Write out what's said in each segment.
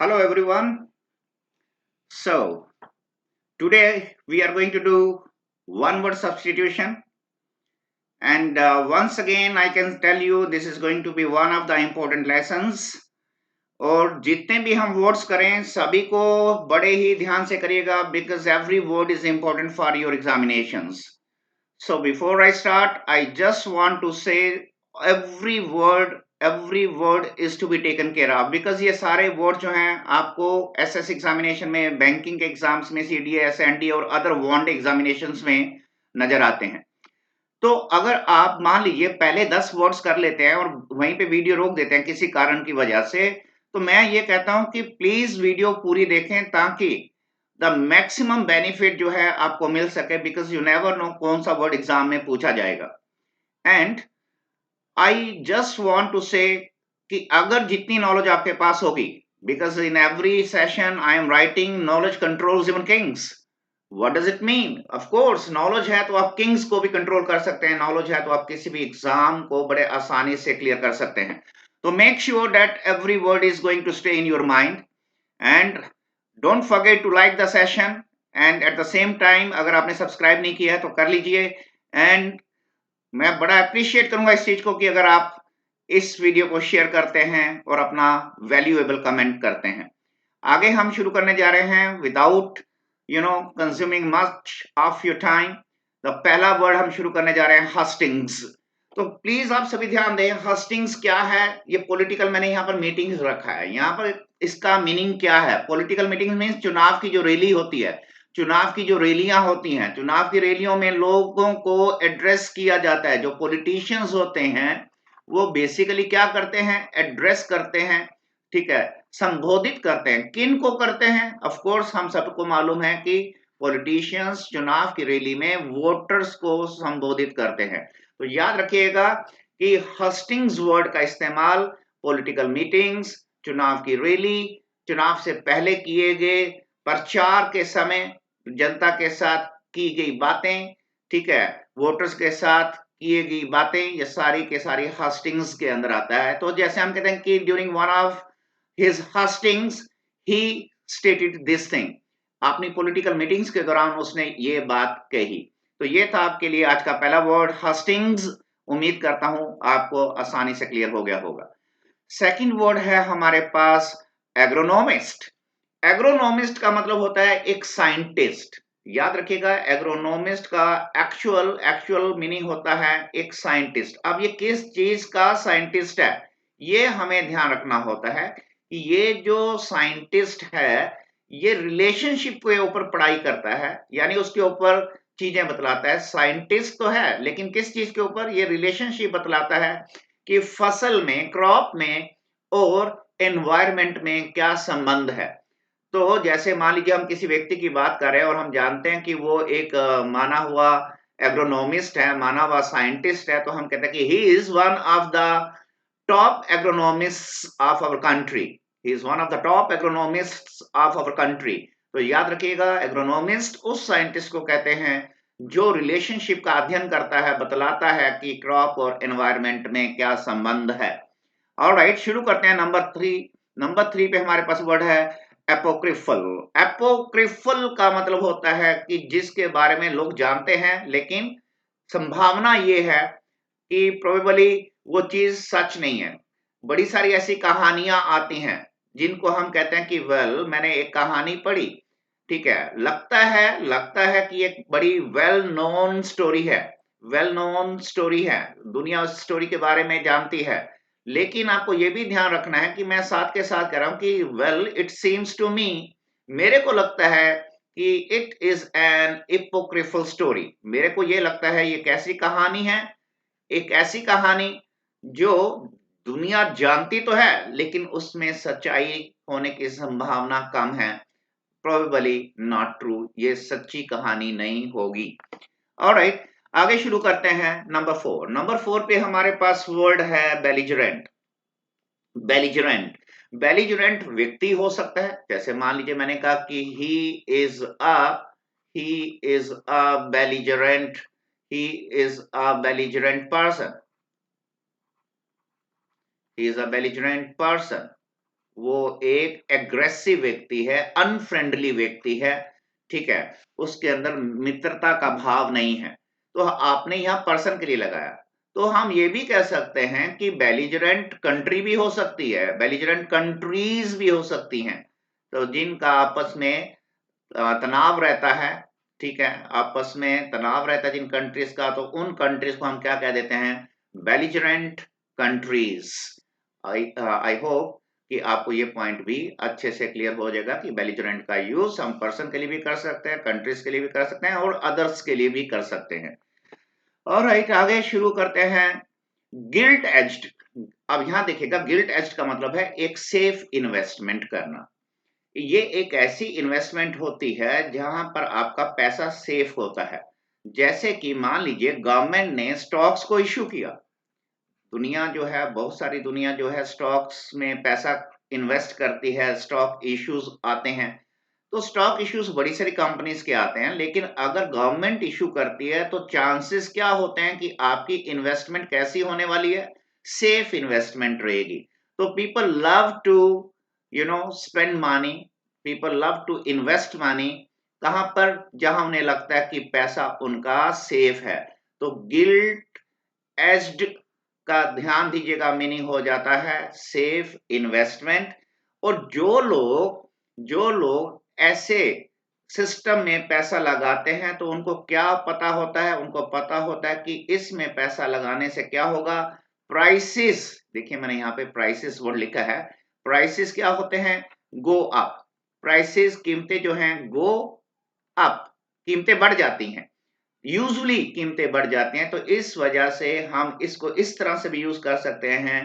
Hello everyone. So today we are going to do one word substitution, and once again I can tell you this is going to be one of the important lessons. और जितने भी हम words करें सभी को बड़े ही ध्यान से करिएगा because every word is important for your examinations. So before I start, I just want to say every word is to be taken care of because ये सारे वर्ड जो हैं आपको एसएस एग्जामिनेशन में, बैंकिंग के एग्जाम्स में, CDA, S and D और other want examinations में नजर आते हैं. तो अगर आप मान लीजिए पहले 10 वर्ड्स कर लेते हैं और वहीं पे वीडियो रोक देते हैं किसी कारण की वजह से, तो मैं ये कहता हूं कि प्लीज वीडियो पूरी देखें ताकि द मैक्सिमम बेनिफिट जो है आपको मिल सके बिकॉज यू नेवर नो कौन सा वर्ड एग्जाम में पूछा जाएगा. And I just want to say कि अगर जितनी नॉलेज आपके पास होगी, because in every session I am writing knowledge controls even kings. What does it mean? Of course knowledge है तो आप किंग्स को भी कंट्रोल कर सकते हैं, नॉलेज है तो आप किसी भी एग्जाम को बड़े आसानी से क्लियर कर सकते हैं. तो make sure that every word is going to stay in your mind and don't forget to like the session. And at the same time अगर आपने सब्सक्राइब नहीं किया है तो कर लीजिए. एंड मैं बड़ा अप्रिशिएट करूंगा इस चीज को कि अगर आप इस वीडियो को शेयर करते हैं और अपना वैल्यूएबल कमेंट करते हैं. आगे हम शुरू करने जा रहे हैं without consuming much of your time. तो पहला वर्ड हम शुरू करने जा रहे हैं हस्टिंग्स. तो प्लीज आप सभी ध्यान दें, हस्टिंग्स क्या है? ये पॉलिटिकल, मैंने यहाँ पर मीटिंग्स रखा है, यहाँ पर इसका मीनिंग क्या है? पॉलिटिकल मीटिंग मीन्स चुनाव की जो रैली होती है, चुनाव की जो रैलियां होती हैं, चुनाव की रैलियों में लोगों को एड्रेस किया जाता है. जो पॉलिटिशियंस होते हैं वो बेसिकली क्या करते हैं? एड्रेस करते हैं, ठीक है, संबोधित करते हैं. किन को करते हैं? ऑफ कोर्स हम सबको मालूम है कि पॉलिटिशियंस चुनाव की रैली में वोटर्स को संबोधित करते हैं. तो याद रखिएगा कि हस्टिंग्स वर्ड का इस्तेमाल पॉलिटिकल मीटिंग्स, चुनाव की रैली, चुनाव से पहले किए गए प्रचार के समय जनता के साथ की गई बातें, ठीक है, वोटर्स के साथ किए गई बातें, ये सारी के सारी हस्टिंग्स के अंदर आता है. तो जैसे हम कहते हैं कि during one of his hustings he stated this thing. अपनी पॉलिटिकल मीटिंग्स के दौरान उसने ये बात कही. तो ये था आपके लिए आज का पहला वर्ड हस्टिंग्स. उम्मीद करता हूं आपको आसानी से क्लियर हो गया होगा. सेकंड वर्ड है हमारे पास एग्रोनॉमिस्ट. एग्रोनॉमिस्ट का मतलब होता है एक साइंटिस्ट. याद रखिएगा एग्रोनॉमिस्ट का एक्चुअल एक्चुअल मीनिंग होता है एक साइंटिस्ट. अब ये किस चीज का साइंटिस्ट है ये हमें ध्यान रखना होता है कि ये जो साइंटिस्ट है ये रिलेशनशिप के ऊपर पढ़ाई करता है, यानी उसके ऊपर चीजें बतलाता है. साइंटिस्ट तो है लेकिन किस चीज के ऊपर? ये रिलेशनशिप बतलाता है कि फसल में, क्रॉप में और एनवायरमेंट में क्या संबंध है. तो जैसे मान लीजिए हम किसी व्यक्ति की बात कर रहे हैं और हम जानते हैं कि वो एक माना हुआ एग्रोनॉमिस्ट है, माना हुआ साइंटिस्ट है, तो हम कहते हैं कि he is one of the top agronomists of our country. He is one of the top agronomists of our country. तो याद रखिएगा एग्रोनॉमिस्ट उस साइंटिस्ट को कहते हैं जो रिलेशनशिप का अध्ययन करता है, बतलाता है कि क्रॉप और एनवायरमेंट में क्या संबंध है. ऑलराइट, शुरू करते हैं नंबर 3. नंबर 3 पे हमारे पास वर्ड है एपोक्रिफल. एपोक्रिफल का मतलब होता है कि जिसके बारे में लोग जानते हैं लेकिन संभावना ये है कि प्रोबेबली वो चीज सच नहीं है. बड़ी सारी ऐसी कहानियां आती हैं जिनको हम कहते हैं कि मैंने एक कहानी पढ़ी, ठीक है, लगता है कि एक बड़ी वेल नोन स्टोरी है, दुनिया उस स्टोरी के बारे में जानती है. लेकिन आपको ये भी ध्यान रखना है कि मैं साथ के साथ कह रहा हूं कि इट सीम्स टू मी, मेरे को लगता है कि इट इज एन हिपोक्रिफल स्टोरी. मेरे को ये लगता है ये कैसी कहानी है? एक ऐसी कहानी जो दुनिया जानती तो है लेकिन उसमें सच्चाई होने की संभावना कम है. प्रोबेबली नॉट ट्रू, ये सच्ची कहानी नहीं होगी. ऑलराइट, आगे शुरू करते हैं नंबर 4. नंबर 4 पे हमारे पास वर्ड है बेलिजरेंट. बेलिजरेंट बेलिजरेंट व्यक्ति हो सकता है, जैसे मान लीजिए मैंने कहा कि he is a belligerent, he is a belligerent person. He is a belligerent person. वो एक एग्रेसिव व्यक्ति है, अनफ्रेंडली व्यक्ति है, ठीक है, उसके अंदर मित्रता का भाव नहीं है। तो आपने यहाँ पर्सन के लिए लगाया, तो हम ये भी कह सकते हैं कि बेलिजरेंट कंट्री भी हो सकती है, बेलिजरेंट कंट्रीज भी हो सकती हैं, तो जिनका आपस में तनाव रहता है, ठीक है, आपस में तनाव रहता है जिन कंट्रीज का, तो उन कंट्रीज को हम क्या कह देते हैं, बेलिजरेंट कंट्रीज। आई होप कि आपको ये पॉइंट भी अच्छे से क्लियर हो जाएगा कि बेलिजरेंट का यूज हम पर्सन के लिए भी कर सकते हैं, कंट्रीज के लिए भी कर सकते हैं और अदर्स के लिए भी कर सकते हैं। और राइट, आगे शुरू करते हैं। गिल्ट एज्ड, अब यहां देखिएगा, गिल्ट एज्ड का मतलब है एक सेफ इन्वेस्टमेंट करना। ये एक ऐसी इन्वेस्टमेंट होती है जहां पर आपका पैसा सेफ होता है। जैसे कि मान लीजिए गवर्नमेंट ने स्टॉक्स को इश्यू किया, दुनिया जो है, बहुत सारी दुनिया जो है स्टॉक्स में पैसा इन्वेस्ट करती है, स्टॉक इश्यूज आते हैं, तो स्टॉक इश्यूज बड़ी सारी कंपनीज के आते हैं, लेकिन अगर गवर्नमेंट इश्यू करती है तो चांसेस क्या होते हैं कि आपकी इन्वेस्टमेंट कैसी होने वाली है, सेफ इन्वेस्टमेंट रहेगी। तो people love to spend money, people love to invest money कहां पर, जहां उन्हें लगता है कि पैसा उनका सेफ है। तो गिल्ट एज्ड का ध्यान दीजिएगा, मीनिंग हो जाता है सेफ इन्वेस्टमेंट। और जो लोग ऐसे सिस्टम में पैसा लगाते हैं तो उनको क्या पता होता है, उनको पता होता है कि इसमें पैसा लगाने से क्या होगा, प्राइसेस, देखिए मैंने यहाँ पे प्राइसेस वर्ड लिखा है, प्राइसेस क्या होते हैं, गो अप, प्राइसेस कीमतें जो हैं गो अप, कीमतें बढ़ जाती हैं, यूजुअली कीमतें बढ़ जाती हैं। तो इस वजह से हम इसको इस तरह से भी यूज कर सकते हैं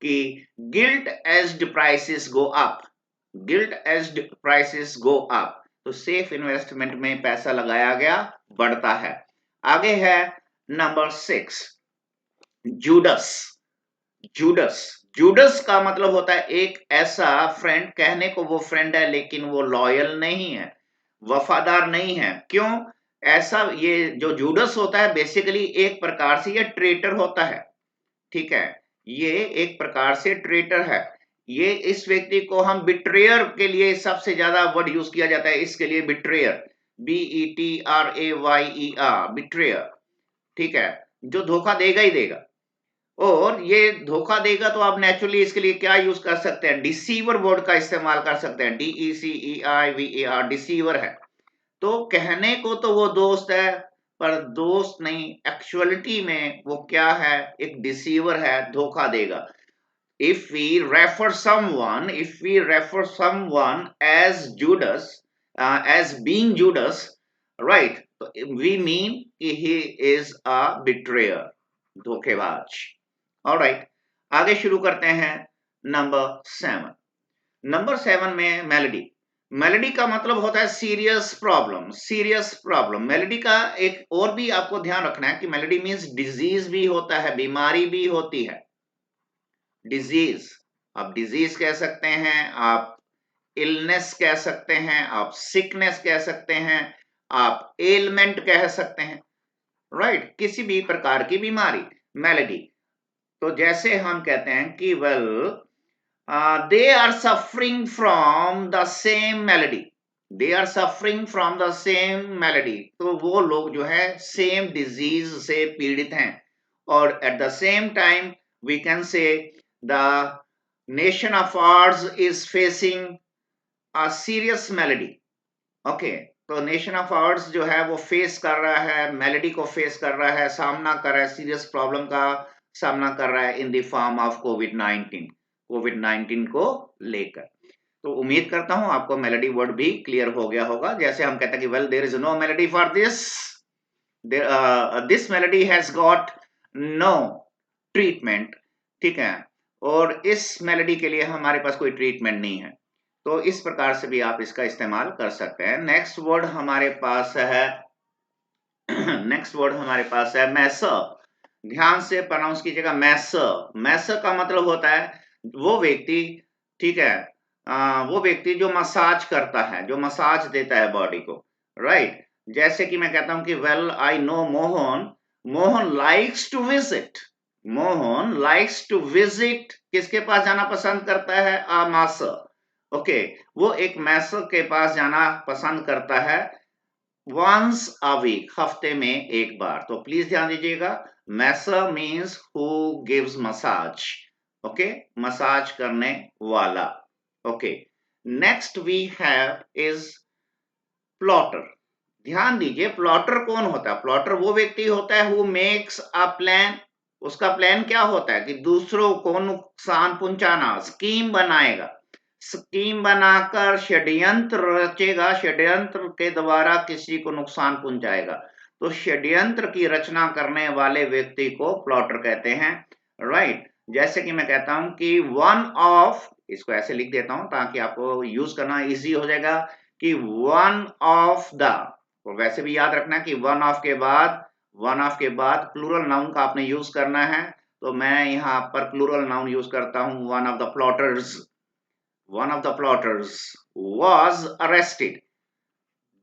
कि guilt aged prices go up, guilt aged prices go up, तो सेफ इन्वेस्टमेंट में पैसा लगाया गया बढ़ता है। आगे है नंबर 6, जूडस। जूडस, जूडस का मतलब होता है एक ऐसा फ्रेंड, कहने को वो फ्रेंड है लेकिन वो लॉयल नहीं है, वफादार नहीं है। क्यों ऐसा, ये जो जूडस होता है बेसिकली एक प्रकार से ये ट्रेटर होता है, ठीक है, ये एक प्रकार से ट्रेटर है। ये इस व्यक्ति को हम बिट्रेयर के लिए सबसे ज्यादा वर्ड यूज किया जाता है, इसके लिए बिट्रेयर, BETRAYER, बिट्रेयर, ठीक है, जो धोखा देगा ही देगा। और ये धोखा देगा तो आप नेचुरली इसके लिए क्या यूज कर सकते हैं, डिसीवर वर्ड का इस्तेमाल कर सकते हैं, DECEIVER, डिसीवर है। तो कहने को तो वो दोस्त है पर दोस्त नहीं, एक्चुअलिटी में वो क्या है, एक डिसीवर है, धोखा देगा। If we refer someone as Judas, as being Judas, right, so we mean he is a betrayer, धोखेबाज। ऑलराइट, आगे शुरू करते हैं नंबर 7। नंबर 7 में मेलोडी। मेलोडी का मतलब होता है serious problem, serious problem. Melody का एक और भी आपको ध्यान रखना है कि मेलोडी मीन्स डिजीज भी होता है, बीमारी भी होती है, डिजीज। आप डिजीज कह सकते हैं, आप इलनेस कह सकते हैं, आप सिकनेस कह सकते हैं, आप एलमेंट कह सकते हैं, राइट, किसी भी प्रकार की बीमारी, मेलोडी। तो जैसे हम कहते हैं कि well they are suffering from the same melody, they are suffering from the same melody, तो वो लोग जो है सेम डिजीज से पीड़ित हैं। और at the same time we can say the nation of ours is facing a serious melody. Okay, तो नेशन ऑफ आवर्स जो है वो फेस कर रहा है, मेलोडी को फेस कर रहा है, सामना कर रहा है, सीरियस प्रॉब्लम का सामना कर रहा है इन द फॉर्म ऑफ कोविड-19, कोविड-19 को लेकर। तो उम्मीद करता हूं आपको मेलोडी वर्ड भी क्लियर हो गया होगा। जैसे हम कहते हैं कि well there is no melody for this, this melody has got no treatment, ठीक है, और इस मेलोडी के लिए हमारे पास कोई ट्रीटमेंट नहीं है। तो इस प्रकार से भी आप इसका इस्तेमाल कर सकते हैं। नेक्स्ट वर्ड हमारे पास है नेक्स्ट वर्ड हमारे पास है मैसर। ध्यान से प्रोनाउंस कीजिएगा, मैसर। मैसर का मतलब होता है वो व्यक्ति, ठीक है, वो व्यक्ति जो मसाज करता है, जो मसाज देता है बॉडी को, राइट। जैसे कि मैं कहता हूं कि well I know Mohan, Mohan likes to visit, Mohan likes to visit, किसके पास जाना पसंद करता है? A master. ओके, वो एक मास्टर के पास जाना पसंद करता है वंस अ वीक, हफ्ते में एक बार। तो प्लीज ध्यान दीजिएगा, masseur means who gives massage. Okay, massage करने वाला। Okay, next we have is plotter. ध्यान दीजिए, प्लॉटर कौन होता है? प्लॉटर वो व्यक्ति होता है हु मेक्स अ प्लान। उसका प्लान क्या होता है कि दूसरों को नुकसान पहुंचाना, स्कीम बनाएगा, स्कीम बनाकर षड्यंत्र रचेगा, षड्यंत्र के द्वारा किसी को नुकसान पहुंचाएगा। तो षड्यंत्र की रचना करने वाले व्यक्ति को प्लॉटर कहते हैं, राइट। जैसे कि मैं कहता हूं कि वन ऑफ, इसको ऐसे लिख देता हूं ताकि आपको यूज करना इजी हो जाएगा, कि वन ऑफ द, और वैसे भी याद रखना कि वन ऑफ के बाद प्लूरल नाउन का आपने यूज करना है। तो मैं यहां पर प्लूरल नाउन यूज करता हूं, one of the plotters. One of the plotters was arrested.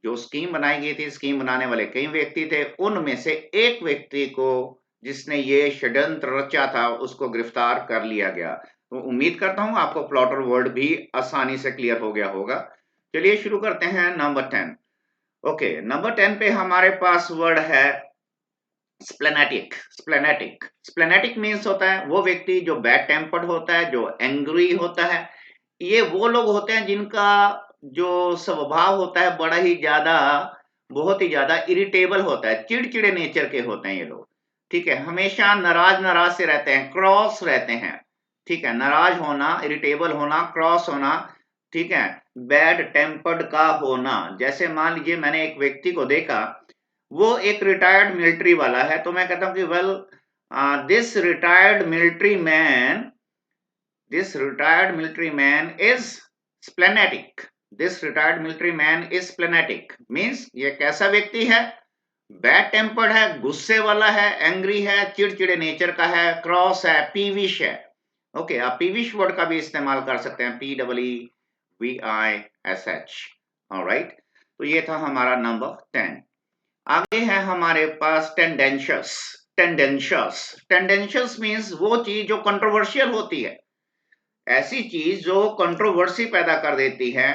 जो स्कीम बनाई गई थी, स्कीम बनाने वाले कई व्यक्ति थे, उनमें से एक व्यक्ति को जिसने ये षड्यंत्र रचा था उसको गिरफ्तार कर लिया गया। तो उम्मीद करता हूं आपको प्लॉटर वर्ड भी आसानी से क्लियर हो गया होगा। चलिए शुरू करते हैं नंबर 10। ओके, नंबर 10 पे हमारे पास वर्ड है स्प्लेनेटिक। स्प्लेनेटिक, स्प्लेनेटिक मीन्स होता है वो व्यक्ति जो बैड टेम्पर्ड होता है, जो एंग्री होता है। ये वो लोग होते हैं जिनका जो स्वभाव होता है बड़ा ही ज्यादा, बहुत ही ज्यादा इरिटेबल होता है, चिड़चिड़े नेचर के होते हैं ये लोग। ठीक है, हमेशा नाराज नाराज से रहते हैं, क्रॉस रहते हैं। ठीक है, नाराज होना, इरिटेबल होना, क्रॉस होना। ठीक है, बैड टेम्पर्ड का होना। जैसे मान लीजिए मैंने एक व्यक्ति को देखा, वो एक रिटायर्ड मिलिट्री वाला है, तो मैं कहता हूं कि well this retired military man, this retired military man is splenetic. This retired military man is splenetic means ये कैसा व्यक्ति है? बैड टेम्पर्ड है, गुस्से वाला है, एंग्री है, चिड़चिड़े नेचर का है, क्रॉस है, पीविश है। ओके, आप पीविश वर्ड का भी इस्तेमाल कर सकते हैं, PEEVISH। ऑलराइट, तो ये था हमारा नंबर 10। आगे है हमारे पास टेंडेंशियस। टेंडेंशियस, टेंडेंशियस मीन्स वो चीज जो कंट्रोवर्शियल होती है, ऐसी चीज जो कंट्रोवर्सी पैदा कर देती है।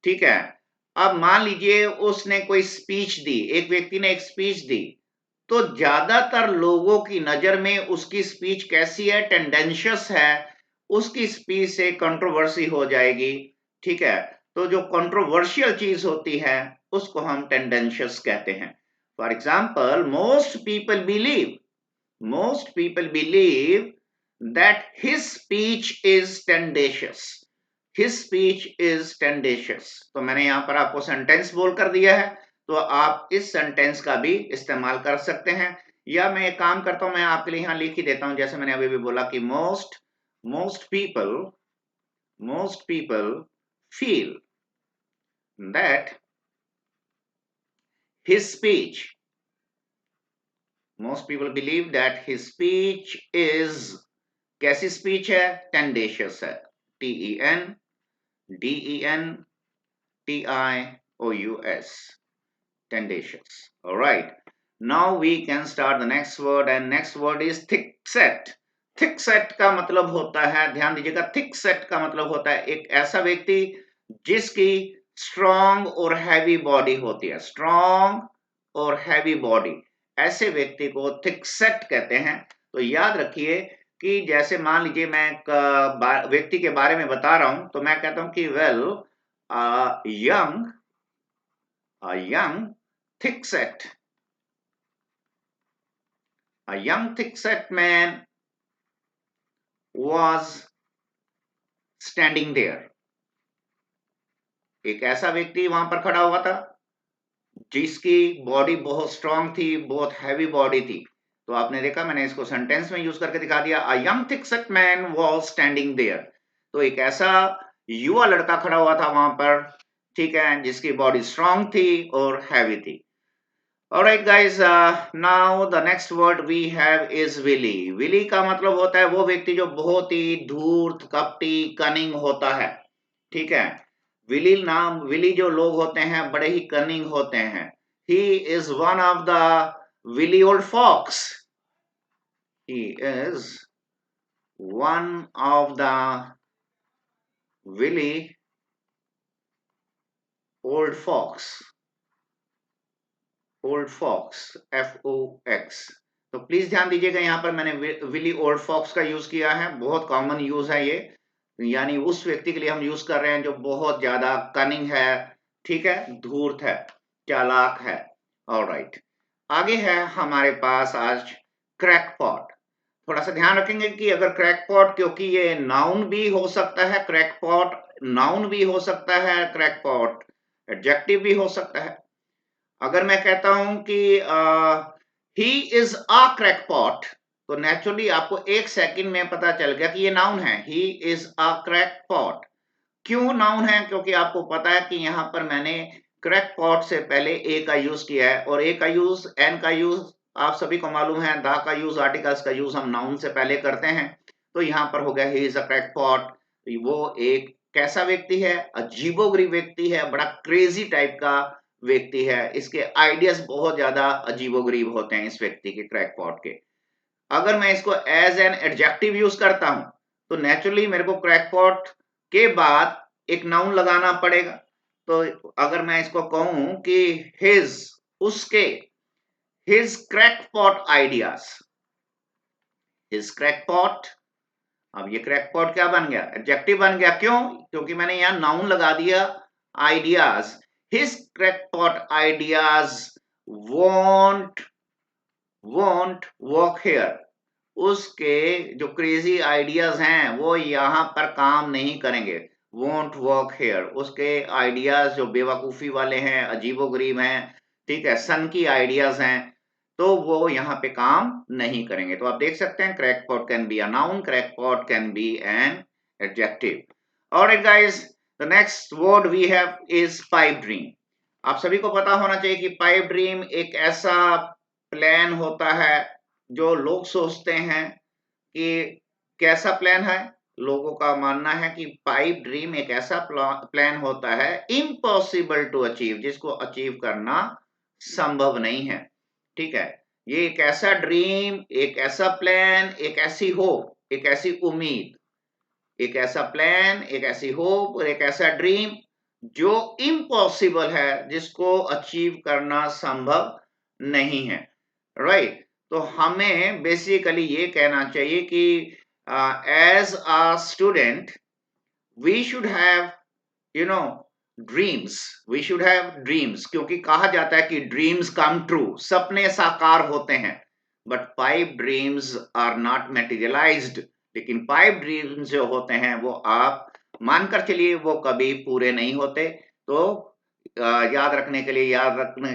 ठीक है, अब मान लीजिए उसने कोई स्पीच दी, एक व्यक्ति ने एक स्पीच दी, तो ज्यादातर लोगों की नजर में उसकी स्पीच कैसी है? टेंडेंशियस है, उसकी स्पीच से कंट्रोवर्सी हो जाएगी। ठीक है, तो जो कंट्रोवर्शियल चीज होती है उसको हम टेंडेंशियस कहते हैं। For example, most people believe that his speech is tendacious. His speech is tendacious. तो मैंने यहां पर आपको सेंटेंस बोल कर दिया है, तो आप इस सेंटेंस का भी इस्तेमाल कर सकते हैं। या मैं एक काम करता हूं, मैं आपके लिए यहां लिख ही देता हूं, जैसे मैंने अभी भी बोला कि most people feel that his speech, most people believe that his speech is, कैसी स्पीच है? टेंडेशियस है, TENDENTIOUS, tendacious. All right, now we can start the next word, and next word is thick set. Thick set का मतलब होता है, ध्यान दीजिएगा, thick set का मतलब होता है एक ऐसा व्यक्ति जिसकी स्ट्रॉन्ग और हैवी बॉडी होती है, स्ट्रॉन्ग और हैवी बॉडी, ऐसे व्यक्ति को थिक सेट कहते हैं। तो याद रखिए कि जैसे मान लीजिए मैं एक व्यक्ति के बारे में बता रहा हूं, तो मैं कहता हूं कि well young thick-set, a young thick-set man was standing there. एक ऐसा व्यक्ति वहां पर खड़ा हुआ था जिसकी बॉडी बहुत स्ट्रांग थी, बहुत हैवी बॉडी थी। तो आपने देखा, मैंने इसको सेंटेंस में यूज करके दिखा दिया, a young thick-set man was standing there. तो एक ऐसा युवा लड़का खड़ा हुआ था वहां पर, ठीक है, जिसकी बॉडी स्ट्रांग थी और हैवी थी। Alright guys, now the next word we have is willy. willy का मतलब होता है वो व्यक्ति जो बहुत ही धूर्त, कपटी, कनिंग होता है। ठीक है, विली जो लोग होते हैं बड़े ही कनिंग होते हैं। He is one of the wily old fox. he is one of the wily old fox, FOX। तो प्लीज ध्यान दीजिएगा, यहाँ पर मैंने विली ओल्ड फॉक्स का यूज किया है, बहुत कॉमन यूज है ये, यानी उस व्यक्ति के लिए हम यूज कर रहे हैं जो बहुत ज्यादा कनिंग है, ठीक है, धूर्त है, चालाक है। ऑलराइट, आगे है हमारे पास आज क्रैकपॉट। थोड़ा सा ध्यान रखेंगे कि अगर क्रैकपॉट, क्योंकि ये नाउन भी हो सकता है, क्रैकपॉट नाउन भी हो सकता है, क्रैकपॉट एडजेक्टिव भी हो सकता है। अगर मैं कहता हूं कि ही इज अ क्रैकपॉट, तो नेचुरली आपको एक सेकंड में पता चल गया कि ये नाउन है, ही इज अ क्रैकपॉट। क्यों नाउन है? क्योंकि आपको पता है कि यहां पर मैंने क्रैकपॉट से पहले ए का यूज किया है, और ए का यूज, एन का यूज आप सभी को मालूम है, द का यूज, आर्टिकल्स का यूज हम नाउन से पहले करते हैं। तो यहां पर हो गया ही इज अ क्रैकपॉट। वो एक कैसा व्यक्ति है? अजीबोगरीब व्यक्ति है, बड़ा क्रेजी टाइप का व्यक्ति है, इसके आइडियाज बहुत ज्यादा अजीबोगरीब होते हैं इस व्यक्ति के, क्रैकपॉट के। अगर मैं इसको एज एन एडजेक्टिव यूज करता हूं, तो नेचुरली मेरे को क्रैकपॉट के बाद एक नाउन लगाना पड़ेगा। तो अगर मैं इसको कहूं कि हिज, उसके, his crackpot ideas, his crackpot, अब ये क्रैकपॉट क्या बन गया? एडजेक्टिव बन गया। क्यों? क्योंकि मैंने यहां नाउन लगा दिया ideas. His crackpot ideas won't won't work here, उसके जो क्रेजी आइडियाज हैं वो यहाँ पर काम नहीं करेंगे। वोंट वर्क हेयर, उसके आइडियाज जो बेवकूफी वाले हैं, अजीबोगरीब हैं, ठीक है, सन की आइडियाज हैं, तो वो यहाँ पे काम नहीं करेंगे। तो आप देख सकते हैं crackpot can be a noun, crackpot can be an adjective. Alright guys, the next word we have is pipe dream. आप सभी को पता होना चाहिए कि पाइप ड्रीम एक ऐसा प्लान होता है जो लोग सोचते हैं कि, कैसा प्लान है? लोगों का मानना है कि पाइप ड्रीम एक ऐसा प्लान होता है इम्पॉसिबल टू अचीव, जिसको अचीव करना संभव नहीं है। ठीक है, ये एक ऐसा ड्रीम, एक ऐसा प्लान, एक ऐसी होप, एक ऐसी उम्मीद, एक ऐसा प्लान, एक ऐसी होप और एक ऐसा ड्रीम जो इम्पॉसिबल है, जिसको अचीव करना संभव नहीं है। राइट, तो हमें बेसिकली ये कहना चाहिए कि as a student we should have, you know, dreams, we should have dreams, क्योंकि कहा जाता है कि ड्रीम्स कम ट्रू, सपने साकार होते हैं, but pipe dreams are not materialised. लेकिन पाइप ड्रीम्स जो होते हैं वो आप मानकर चलिए वो कभी पूरे नहीं होते। तो याद रखने के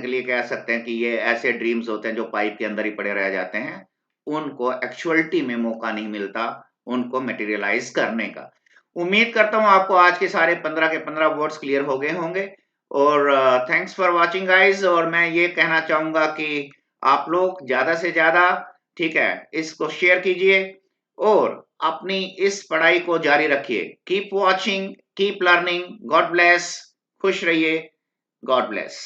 लिए कह सकते हैं कि ये ऐसे ड्रीम्स होते हैं जो पाइप के अंदर ही पड़े रह जाते हैं, उनको एक्चुअलिटी में मौका नहीं मिलता उनको मटेरियलाइज करने का। उम्मीद करता हूं आपको आज के सारे 15 के 15 वर्ड्स क्लियर हो गए होंगे, और थैंक्स फॉर वाचिंग गाइस। और मैं ये कहना चाहूंगा कि आप लोग ज्यादा से ज्यादा, ठीक है, इसको शेयर कीजिए और अपनी इस पढ़ाई को जारी रखिए। Keep watching, keep learning, God bless, खुश रहिए, गॉड ब्लेस।